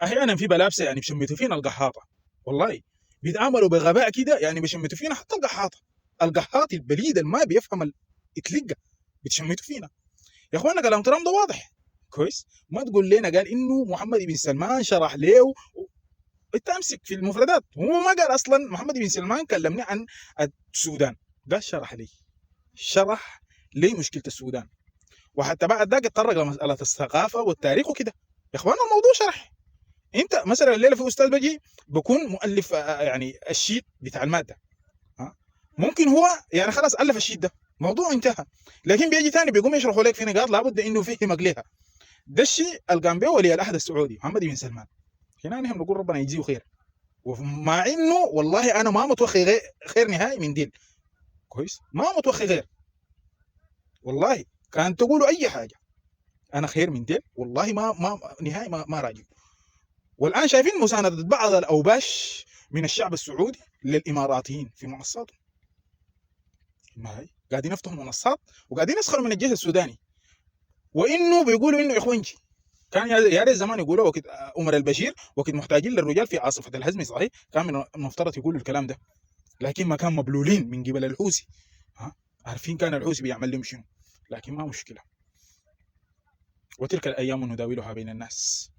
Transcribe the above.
احيانا في بلابسه يعني بشمتوا فينا القحاطه، والله بيتعاملوا بغباء كده، يعني بيشمتوا فينا حتى القحاطه، القحاط البليد اللي ما بيفهم يتلقى بتشمتوا فينا. يا اخوانا كلام ترامب ده واضح كويس. ما تقول لنا قال انه محمد بن سلمان شرح له، انت امسك في المفردات. هو ما قال اصلا محمد بن سلمان كلمني عن السودان، قال شرح لي مشكله السودان، وحتى بعد ذاك اتطرق لمساله الثقافه والتاريخ وكده. يا اخوانا الموضوع شرح. انت مثلا الليله في استاذ بجي بكون مؤلف يعني الشيت بتاع الماده، ممكن هو يعني خلاص الف الشيت ده، موضوع انتهى. لكن بيجي ثاني بيقوم يشرحوا لك في نقاط لابد انه فهمك لها. ده الشيء اللي قام به ولي العهد السعودي محمد بن سلمان. هنا نحن نقول ربنا يجزيه خير، ومع انه والله انا ما متوخي خير نهائي من ديل كويس، ما متوخي غير، والله كان تقولوا اي حاجه انا خير من ديل، والله ما نهائي ما راجع. والان شايفين مسانده بعض الاوباش من الشعب السعودي للاماراتيين في منصاتهم، ما هي قاعدين يفتحوا منصات وقاعدين يسخروا من الجيش السوداني، وانه بيقولوا انه اخوانجي. كان يا ريت زمان يقولوا وقت عمر البشير وقت محتاجين للرجال في عاصفه الحزم، صحيح كان من المفترض يقولوا الكلام ده، لكن ما كان مبلولين من قبل الحوثي. عارفين كان الحوثي بيعمل لهم شنو، لكن ما مشكله. وتلك الايام نداولها بين الناس.